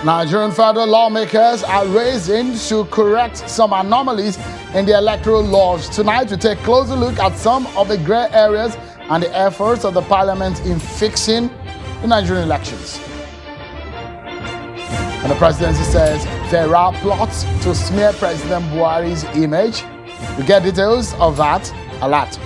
Nigerian federal lawmakers are racing to correct some anomalies in the electoral laws. Tonight, we take a closer look at some of the gray areas and the efforts of the parliament in fixing the Nigerian elections. And the presidency says there are plots to smear President Buhari's image. We get details of that a lot.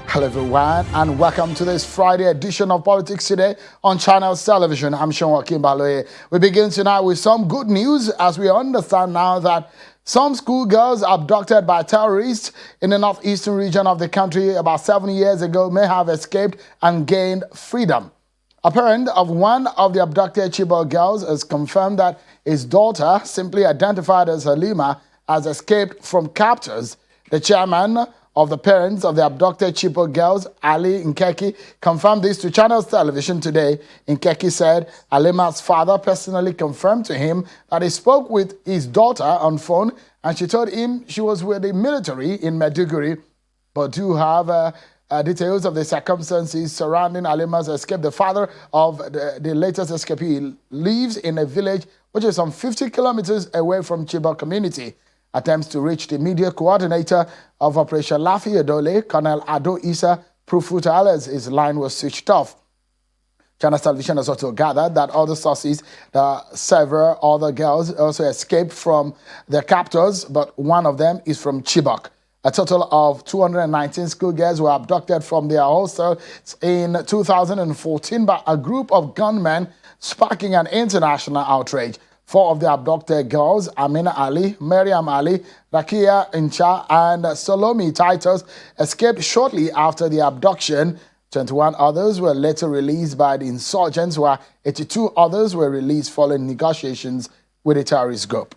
Hello everyone and welcome to this Friday edition of Politics Today on Channels Television. I'm Sean Kimbaloye. We begin tonight with some good news as we understand now that some schoolgirls abducted by terrorists in the northeastern region of the country about 7 years ago may have escaped and gained freedom. A parent of one of the abducted Chibok girls has confirmed that his daughter, simply identified as Halima, has escaped from captors. The chairman of the parents of the abducted Chibok girls, Ali Nkeki, confirmed this to Channels Television today. Nkeki said Halima's father personally confirmed to him that he spoke with his daughter on phone and she told him she was with the military in Maiduguri, but do have details of the circumstances surrounding Halima's escape. The father of the latest escapee lives in a village which is some 50 kilometers away from Chibok community. Attempts to reach the media coordinator of Operation Lafi Edole, Colonel Ado Isa, proved futile as his line was switched off. Channels Television has also gathered that other sources, several other girls also escaped from their captors, but one of them is from Chibok. A total of 219 schoolgirls were abducted from their hostels in 2014 by a group of gunmen, sparking an international outrage. 4 of the abducted girls, Amina Ali, Mariam Ali, Rakia Incha, and Solomi Titus, escaped shortly after the abduction. 21 others were later released by the insurgents, while 82 others were released following negotiations with the terrorist group.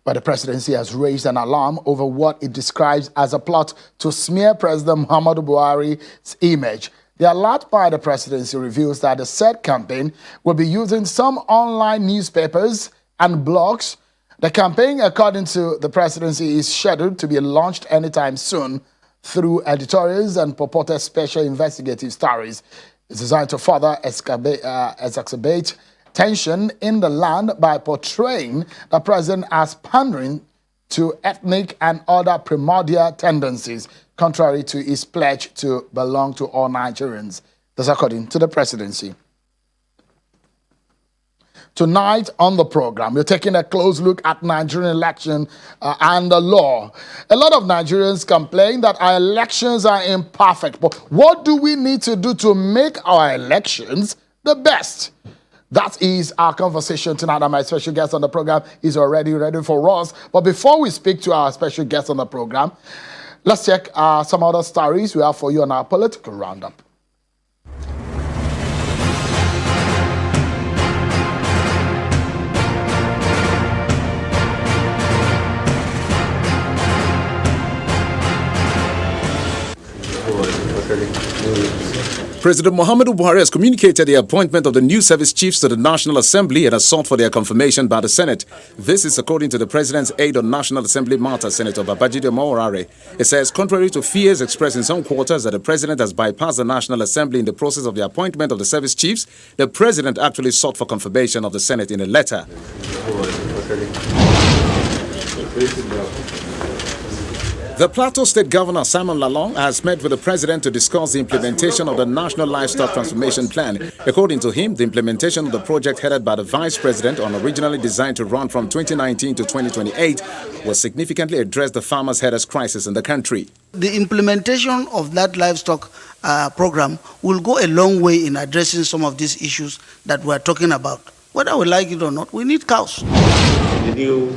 But the presidency has raised an alarm over what it describes as a plot to smear President Muhammadu Buhari's image. The alert by the presidency reveals that the said campaign will be using some online newspapers and blogs. The campaign, according to the presidency, is scheduled to be launched anytime soon through editorials and purported special investigative stories. It's designed to further exacerbate tension in the land by portraying the president as pandering to ethnic and other primordial tendencies, contrary to his pledge to belong to all Nigerians. That's according to the presidency. Tonight on the program, we're taking a close look at Nigerian election and the law. A lot of Nigerians complain that our elections are imperfect, but what do we need to do to make our elections the best? That is our conversation tonight, and my special guest on the program is already ready for us. But before we speak to our special guest on the program, let's check some other stories we have for you on our political roundup. President Muhammadu Buhari has communicated the appointment of the new service chiefs to the National Assembly and has sought for their confirmation by the Senate. This is according to the President's aide on National Assembly matters, Senator Babajide Omorare. It says, contrary to fears expressed in some quarters that the President has bypassed the National Assembly in the process of the appointment of the service chiefs, the President actually sought for confirmation of the Senate in a letter. The Plateau State Governor Simon Lalong has met with the President to discuss the implementation of the National Livestock Transformation Plan. According to him, the implementation of the project headed by the Vice President and originally designed to run from 2019 to 2028 will significantly address the farmers' headers crisis in the country. The implementation of that livestock program will go a long way in addressing some of these issues that we're talking about. Whether we like it or not, we need cows. The new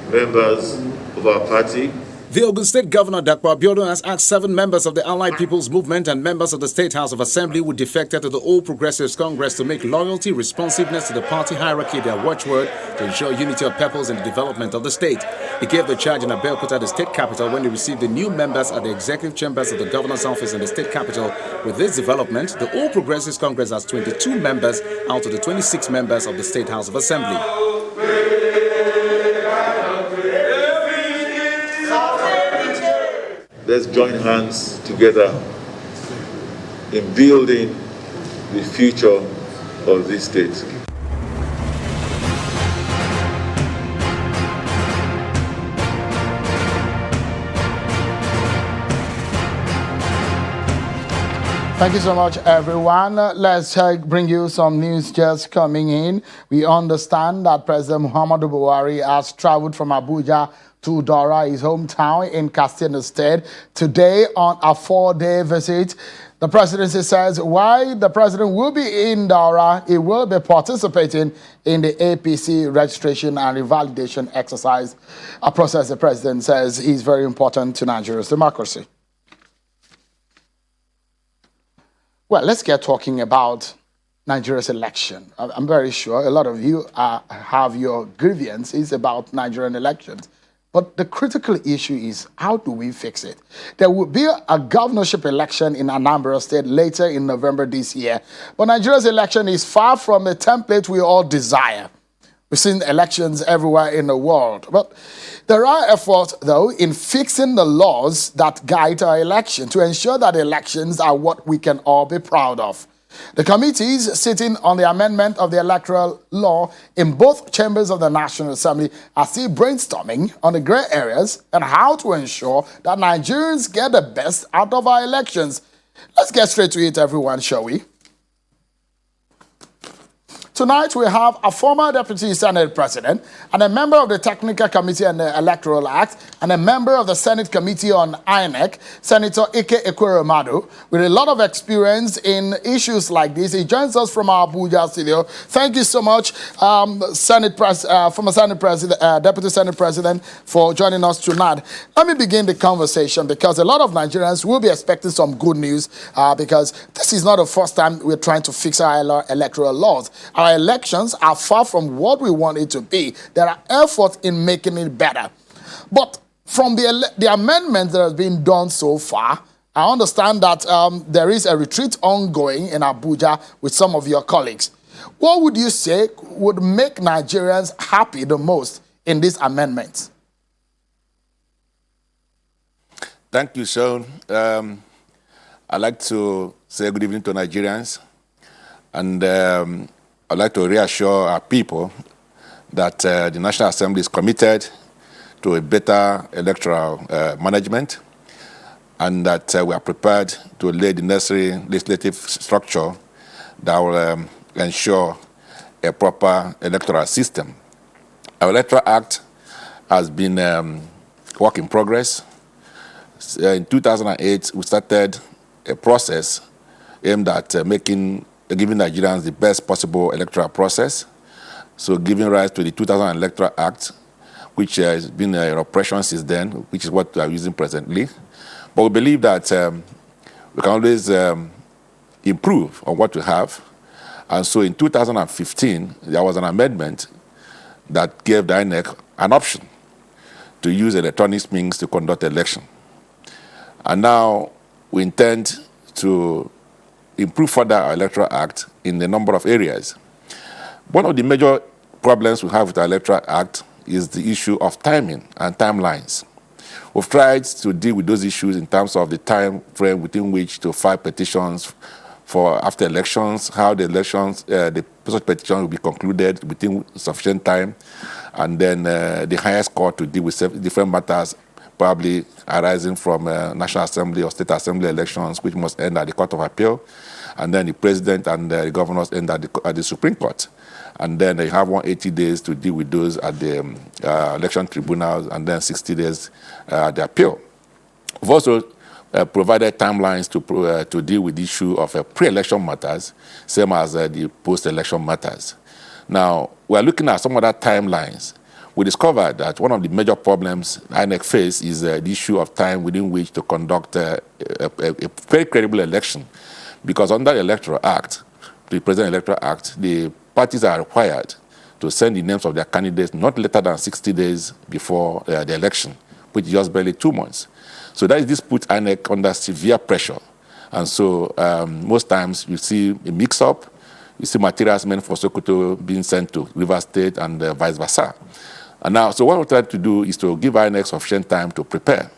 members of our party The Ogun State Governor, Dakwa Abiodun, has asked 7 members of the Allied People's Movement and members of the State House of Assembly who defected to the All Progressives Congress to make loyalty, responsiveness to the party hierarchy their watchword to ensure unity of purpose in the development of the state. He gave the charge in Abeokuta, the state capital, when he received the new members at the executive chambers of the governor's office in the state capital. With this development, the All Progressives Congress has 22 members out of the 26 members of the State House of Assembly. Let's join hands together in building the future of this state. Thank you so much, everyone. Let's bring you some news just coming in. We understand that President Muhammadu Buhari has traveled from Abuja to Daura, his hometown in Katsina State, today on a 4-day visit. The presidency says while the president will be in Daura, he will be participating in the APC registration and revalidation exercise, a process the president says is very important to Nigeria's democracy. Well, let's get talking about Nigeria's election. I'm very sure a lot of you have your grievances about Nigerian elections. But the critical issue is, how do we fix it? There will be a governorship election in Anambra State later in November this year. But Nigeria's election is far from the template we all desire. We've seen elections everywhere in the world. But there are efforts, though, in fixing the laws that guide our election to ensure that elections are what we can all be proud of. The committees sitting on the amendment of the electoral law in both chambers of the National Assembly are still brainstorming on the grey areas and how to ensure that Nigerians get the best out of our elections. Let's get straight to it, everyone, shall we? Tonight, we have a former Deputy Senate President and a member of the Technical Committee on the Electoral Act and a member of the Senate Committee on INEC, Senator Ike Ekweremadu, with a lot of experience in issues like this. He joins us from our Abuja studio. Thank you so much, former Senate President, Deputy Senate President, for joining us tonight. Let me begin the conversation because a lot of Nigerians will be expecting some good news because this is not the first time we're trying to fix our electoral laws. Our elections are far from what we want it to be. There are efforts in making it better. But from the amendments that have been done so far, I understand that there is a retreat ongoing in Abuja with some of your colleagues. What would you say would make Nigerians happy the most in these amendments? Thank you, Sean. I'd like to say good evening to Nigerians. And I'd like to reassure our people that the National Assembly is committed to a better electoral management and that we are prepared to lay the necessary legislative structure that will ensure a proper electoral system. Our Electoral Act has been work in progress. In 2008, we started a process aimed at giving Nigerians the best possible electoral process. So giving rise to the 2000 Electoral Act, which has been in operation since then, which is what we are using presently. But we believe that we can always improve on what we have. And so in 2015, there was an amendment that gave the INEC an option to use electronic means to conduct election. And now we intend to improve further our Electoral Act in a number of areas. One of the major problems we have with our Electoral Act is the issue of timing and timelines. We've tried to deal with those issues in terms of the time frame within which to file petitions for after elections, how the elections, the petition will be concluded within sufficient time, and then the highest court to deal with different matters probably arising from National Assembly or State Assembly elections, which must end at the Court of Appeal, and then the President and the governors end at the Supreme Court. And then they have 180 days to deal with those at the election tribunals, and then 60 days at the appeal. We've also provided timelines to deal with the issue of pre-election matters, same as the post-election matters. Now, we're looking at some other timelines we discovered that one of the major problems INEC face is the issue of time within which to conduct a very credible election. Because under the Electoral Act, the President Electoral Act, the parties are required to send the names of their candidates not later than 60 days before the election, which is just barely 2 months. So this puts INEC under severe pressure. And so most times you see a mix-up, you see materials meant for Sokoto being sent to Rivers State and vice versa. And now, so what we try to do is to give INEC sufficient time to prepare.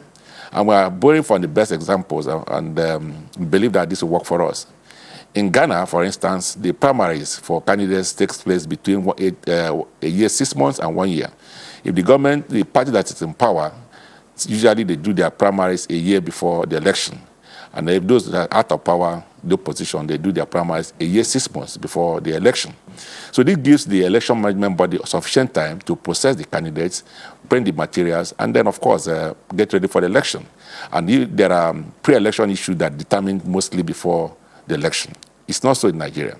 And we are borrowing from the best examples, and we believe that this will work for us. In Ghana, for instance, the primaries for candidates takes place between a year, 6 months, and 1 year. If the government, the party that is in power, usually they do their primaries a year before the election. And if those that are out of power, the opposition, they do their primaries a year, 6 months before the election. So this gives the election management body sufficient time to process the candidates, bring the materials, and then, of course, get ready for the election. And there are pre-election issues that determine mostly before the election. It's not so in Nigeria.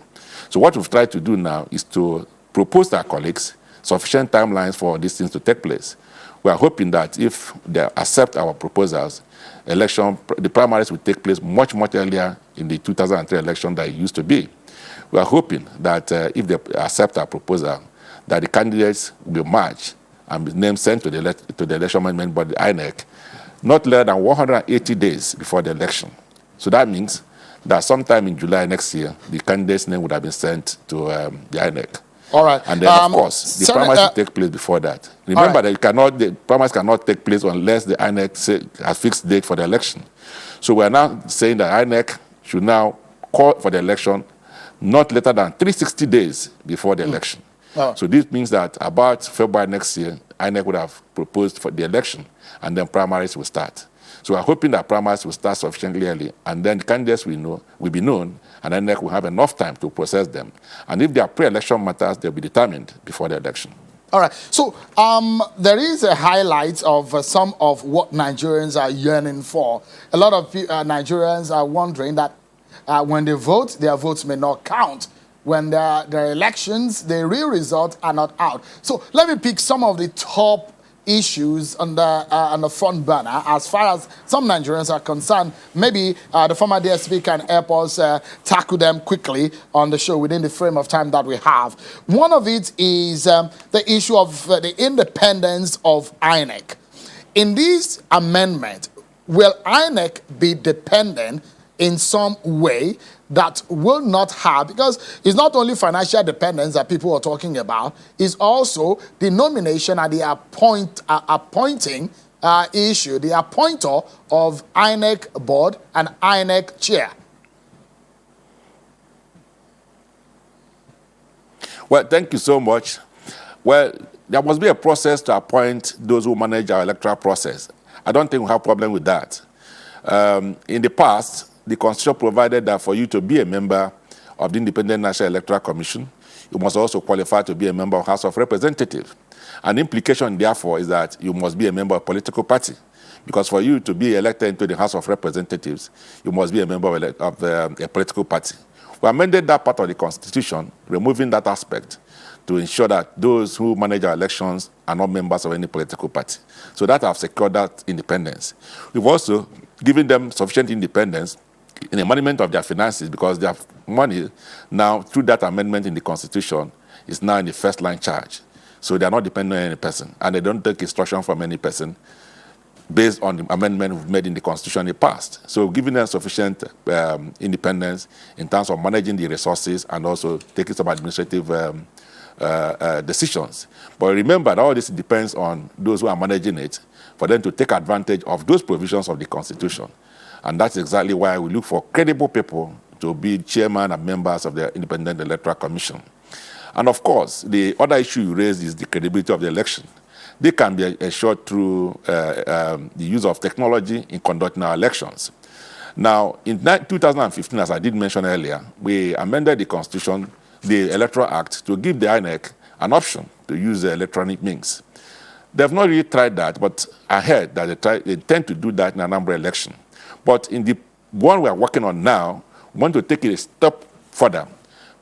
So what we've tried to do now is to propose to our colleagues sufficient timelines for these things to take place. We are hoping that if they accept our proposals, the primaries will take place much, much earlier in the 2003 election than it used to be. We are hoping that if they accept our proposal, that the candidates will march and be named sent to the election management body, INEC, not later than 180 days before the election. So that means that sometime in July next year, the candidate's name would have been sent to the INEC. All right. And then, of course, the primaries will take place before that. Remember that the primaries cannot take place unless the INEC has fixed date for the election. So we are now saying that INEC should now call for the election not later than 360 days before the election. So this means that about February next year, INEC would have proposed for the election, and then primaries will start. So we're hoping that primaries will start sufficiently early, and then the candidates will be known, and INEC will have enough time to process them. And if there are pre-election matters, they'll be determined before the election. All right. So there is a highlight of some of what Nigerians are yearning for. A lot of Nigerians are wondering that when they vote, their votes may not count. When there are elections, the real results are not out. So let me pick some of the top issues on the front burner as far as some Nigerians are concerned. Maybe the former DSP can help us tackle them quickly on the show within the frame of time that we have. One of it is the issue of the independence of INEC. In this amendment, will INEC be dependent in some way that will not have, because it's not only financial dependence that people are talking about, it's also the nomination and the appointing issue, the appointer of INEC board and INEC chair. Well, thank you so much. Well, there must be a process to appoint those who manage our electoral process. I don't think we have a problem with that. In the past, the Constitution provided that for you to be a member of the Independent National Electoral Commission, you must also qualify to be a member of House of Representatives. And the implication, therefore, is that you must be a member of a political party. Because for you to be elected into the House of Representatives, you must be a member of a political party. We amended that part of the Constitution, removing that aspect to ensure that those who manage our elections are not members of any political party. So that has secured that independence. We've also given them sufficient independence in the management of their finances, because their money now, through that amendment in the Constitution, is now in the first line charge. So they are not dependent on any person, and they don't take instruction from any person based on the amendment we've made in the Constitution in the past. So giving them sufficient independence in terms of managing the resources and also taking some administrative decisions. But remember that all this depends on those who are managing it, for them to take advantage of those provisions of the Constitution. And that's exactly why we look for credible people to be chairman and members of the Independent Electoral Commission. And of course, the other issue you raised is the credibility of the election. They can be assured through the use of technology in conducting our elections. Now, in 2015, as I did mention earlier, we amended the Constitution, the Electoral Act, to give the INEC an option to use the electronic means. They've not really tried that, but I heard that they intend to do that in a number of elections. But in the one we are working on now, we want to take it a step further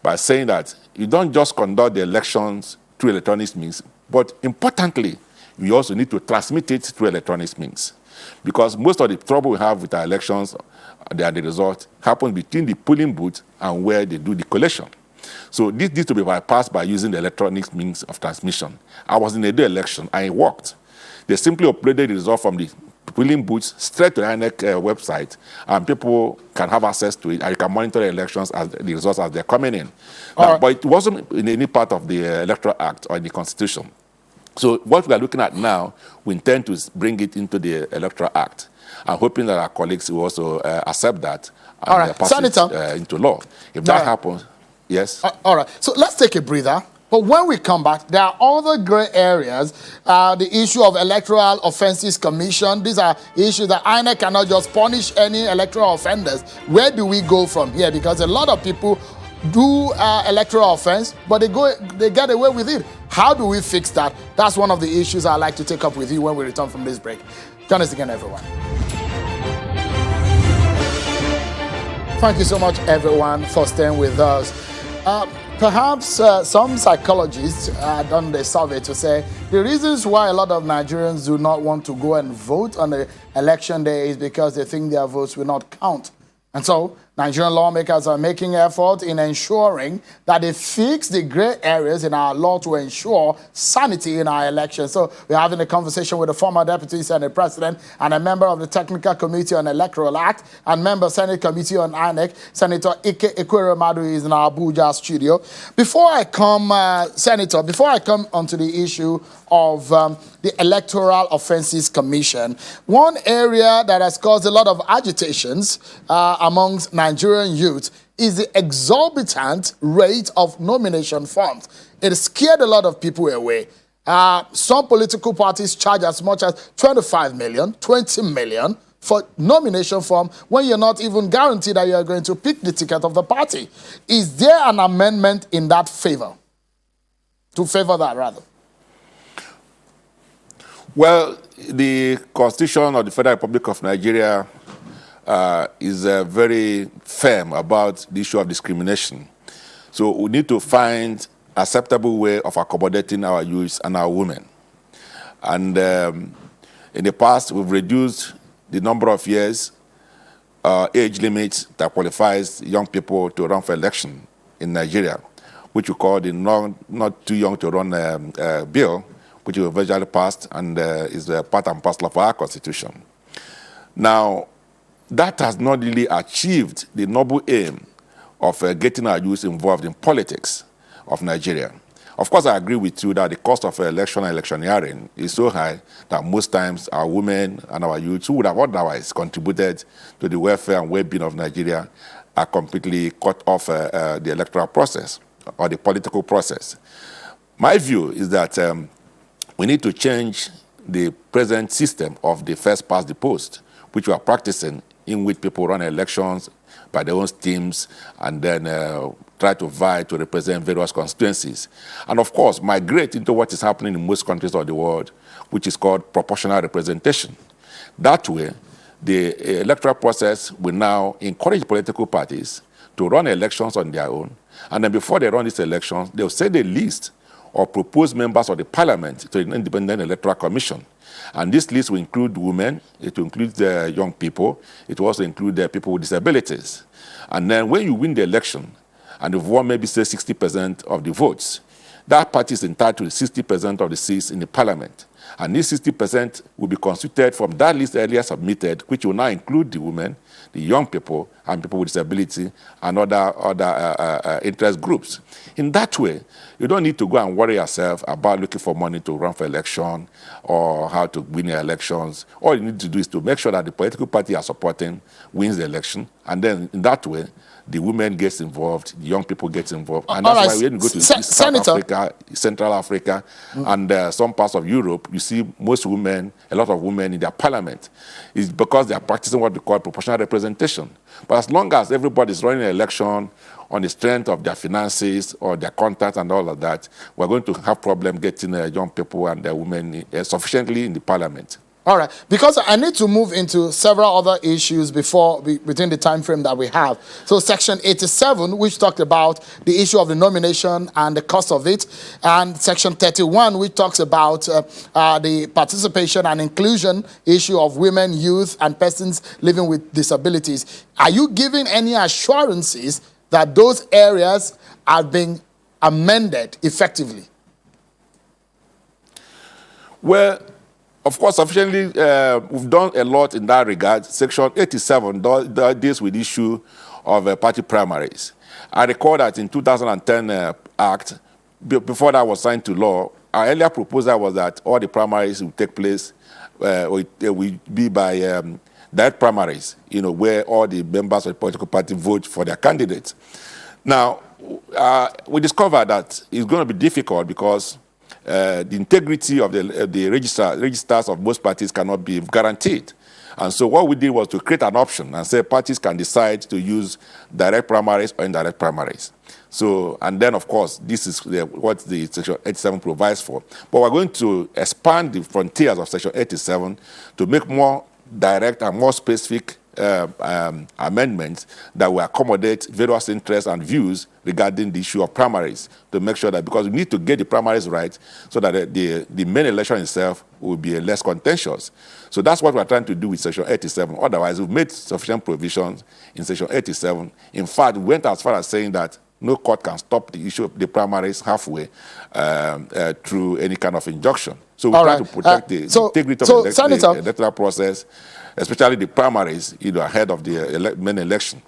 by saying that you don't just conduct the elections through electronic means, But importantly, we also need to transmit it through electronic means. Because most of the trouble we have with our elections, the result, happens between the polling booth and where they do the collation. So this needs to be bypassed by using the electronic means of transmission. I was in a day election and it worked. They simply uploaded the result from the polling booths straight to the INEC website, and people can have access to it, and you can monitor the elections as the results as they're coming in. Now, but it wasn't in any part of the Electoral Act or in the Constitution. So what we are looking at now, we intend to bring it into the Electoral Act. I'm hoping that our colleagues will also accept that and pass Senator, it into law. If that happens, yes. All right. So let's take a breather. But when we come back, there are other gray areas. The issue of Electoral Offences Commission. These are issues that INEC cannot just punish any electoral offenders. Where do we go from here? Because a lot of people do electoral offense, but they get away with it. How do we fix that? That's one of the issues I'd like to take up with you when we return from this break. Join us again, everyone. Thank you so much, everyone, for staying with us. Perhaps some psychologists done the survey to say the reasons why a lot of Nigerians do not want to go and vote on the election day is because they think their votes will not count. And so Nigerian lawmakers are making effort in ensuring that they fix the gray areas in our law to ensure sanity in our elections. So we're having a conversation with the former Deputy Senate President and a member of the Technical Committee on Electoral Act and member Senate Committee on INEC, Senator Ike Ekweremadu is in our Abuja studio. Before I come onto the issue of the Electoral Offences Commission, one area that has caused a lot of agitations amongst Nigerian youth is the exorbitant rate of nomination forms. It scared a lot of people away. Some political parties charge as much as 25 million, 20 million for nomination form when you're not even guaranteed that you're going to pick the ticket of the party. Is there an amendment in that favor? To favor that, rather? Well, the Constitution of the Federal Republic of Nigeria is very firm about the issue of discrimination. So we need to find an acceptable way of accommodating our youth and our women. And in the past, we've reduced the number of years, age limit that qualifies young people to run for election in Nigeria, which we call the not too young to run bill, which was eventually passed and is part and parcel of our Constitution. Now, that has not really achieved the noble aim of getting our youth involved in politics of Nigeria. Of course, I agree with you that the cost of election and electioneering is so high that most times our women and our youth who would have otherwise contributed to the welfare and well-being of Nigeria are completely cut off the electoral process or the political process. My view is that we need to change the present system of the first past the post, which we are practicing, in which people run elections by their own teams and then try to vie to represent various constituencies. And of course, migrate into what is happening in most countries of the world, which is called proportional representation. That way, the electoral process will now encourage political parties to run elections on their own. And then before they run these elections, they'll set the list or propose members of the parliament to an independent electoral commission. And this list will include women, it will include the young people, it will also include the people with disabilities. And then when you win the election, and you've won maybe say 60% of the votes, that party is entitled to 60% of the seats in the parliament. And this 60% will be constituted from that list earlier submitted, which will now include the women, the young people, and people with disability, and other interest groups. In that way, you don't need to go and worry yourself about looking for money to run for election or how to win your elections. All you need to do is to make sure that the political party you are supporting wins the election, and then in that way, the women gets involved, the young people gets involved. And that's why when you go to South Africa, Central Africa, and some parts of Europe, you see most women, a lot of women in their parliament. It's because they are practicing what we call proportional representation. But as long as everybody is running an election on the strength of their finances or their contacts and all of that, we're going to have problem getting young people and women sufficiently in the parliament. All right, because I need to move into several other issues within the time frame that we have. So Section 87, which talked about the issue of the nomination and the cost of it, and Section 31, which talks about the participation and inclusion issue of women, youth, and persons living with disabilities. Are you giving any assurances that those areas are being amended effectively? Well, of course, sufficiently, we've done a lot in that regard. Section 87 deals with the issue of party primaries. I recall that in 2010 Act, before that was signed to law, our earlier proposal was that all the primaries would take place, would be by direct primaries, where all the members of the political party vote for their candidates. Now, we discovered that it's going to be difficult because the integrity of the registers of most parties cannot be guaranteed. And so what we did was to create an option and say parties can decide to use direct primaries or indirect primaries. So, and then, of course, this is what the Section 87 provides for. But we're going to expand the frontiers of Section 87 to make more direct and more specific amendments that will accommodate various interests and views regarding the issue of primaries, to make sure that, because we need to get the primaries right so that the main election itself will be less contentious. So that's what we're trying to do with Section 87. Otherwise, we've made sufficient provisions in Section 87. In fact, we went as far as saying that no court can stop the issue of the primaries halfway through any kind of injunction. So we try to protect the integrity of the electoral process, especially the primaries, ahead of the main election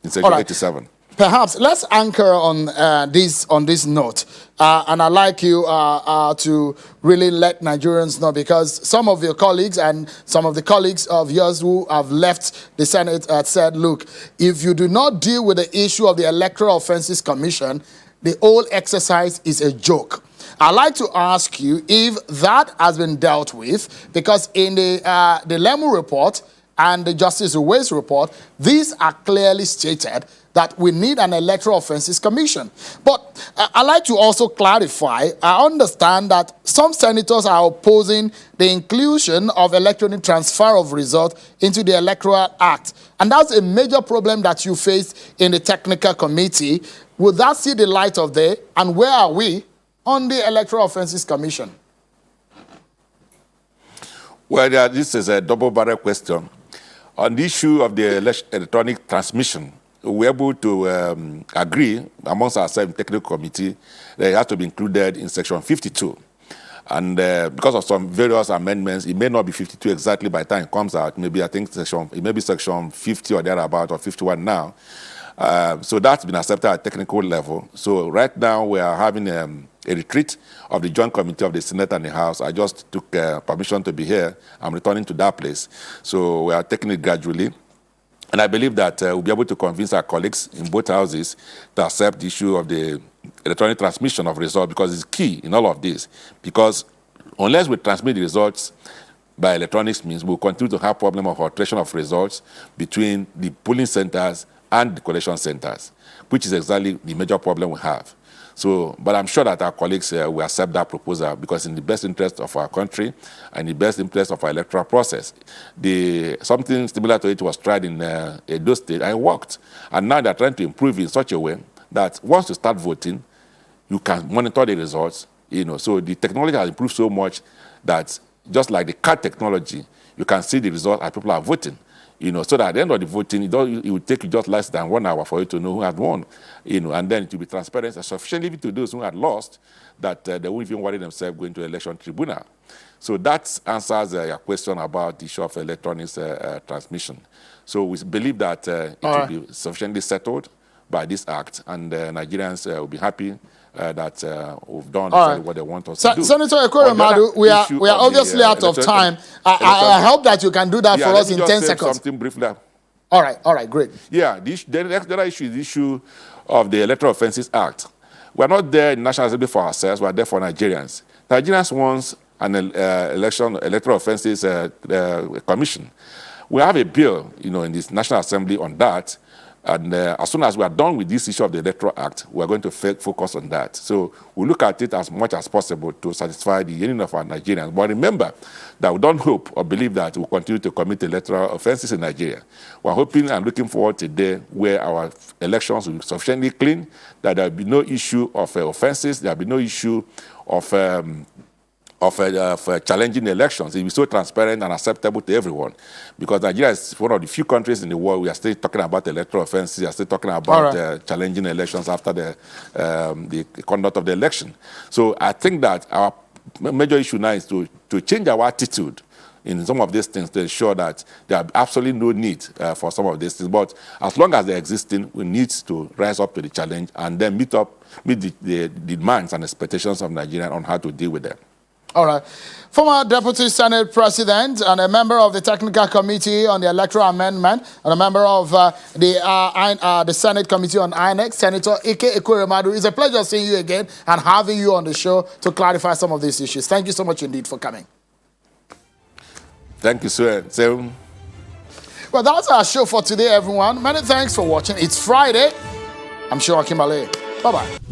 in Section 87. Perhaps let's anchor on this note, and I'd like you to really let Nigerians know, because some of your colleagues and some of the colleagues of yours who have left the Senate said, look, if you do not deal with the issue of the Electoral Offences Commission, the whole exercise is a joke. I'd like to ask you if that has been dealt with, because in the Lemu report and the Justice Uwais report, these are clearly stated that we need an Electoral Offences Commission. But I'd like to also clarify, I understand that some senators are opposing the inclusion of electronic transfer of results into the Electoral Act. And that's a major problem that you face in the technical committee. Will that see the light of day? And where are we on the Electoral Offences Commission? Well, this is a double-barrel question. On the issue of the electronic transmission, we're able to agree amongst ourselves in the technical committee that it has to be included in Section 52. And because of some various amendments, it may not be 52 exactly by the time it comes out. Maybe I think it may be Section 50 or thereabout, or 51 now. So that's been accepted at technical level. So right now we are having a retreat of the Joint Committee of the Senate and the House. I just took permission to be here. I'm returning to that place. So we are taking it gradually. And I believe that we'll be able to convince our colleagues in both houses to accept the issue of the electronic transmission of results, because it's key in all of this. Because unless we transmit the results by electronics means, we'll continue to have problem of alteration of results between the polling centers and the collection centers, which is exactly the major problem we have. So, but I'm sure that our colleagues will accept that proposal, because in the best interest of our country and the best interest of our electoral process. Something similar to it was tried in Edo State and it worked. And now they're trying to improve it in such a way that once you start voting, you can monitor the results. So the technology has improved so much that just like the card technology, you can see the result as people are voting. So that at the end of the voting, it will take you just less than 1 hour for you to know who had won, and then it will be transparent and sufficiently to those who had lost that they won't even worry themselves going to election tribunal. So that answers your question about the issue of electronic transmission. So we believe that it will be sufficiently settled by this act, and Nigerians will be happy that we've done what they want us to do. Senator Ekweremadu, we are obviously out of time. I hope that you can do that for us in 10 seconds. Something briefly. All right, great. Yeah, the next issue is the issue of the Electoral Offences Act. We're not there in National Assembly for ourselves, we're there for Nigerians. Nigerians want an Electoral Offences Commission. We have a bill, in this National Assembly on that. And as soon as we are done with this issue of the Electoral Act, we are going to focus on that. So we look at it as much as possible to satisfy the union of our Nigerians. But remember that we don't hope or believe that we'll continue to commit electoral offenses in Nigeria. We're hoping and looking forward to a day where our elections will be sufficiently clean, that there will be no issue of offenses, there will be no issue of challenging elections. It will be so transparent and acceptable to everyone. Because Nigeria is one of the few countries in the world we are still talking about electoral offenses, we are still talking about challenging elections after the conduct of the election. So I think that our major issue now is to change our attitude in some of these things to ensure that there are absolutely no need for some of these things. But as long as they're existing, we need to rise up to the challenge and then meet the demands and expectations of Nigerians on how to deal with them. All right. Former Deputy Senate President and a member of the Technical Committee on the Electoral Amendment and a member of the Senate Committee on INEC, Senator Ike Ekweremadu. It's a pleasure seeing you again and having you on the show to clarify some of these issues. Thank you so much indeed for coming. Thank you, sir. Well, that's our show for today, everyone. Many thanks for watching. It's Friday. I'm Seun Akinbaloye. Bye-bye.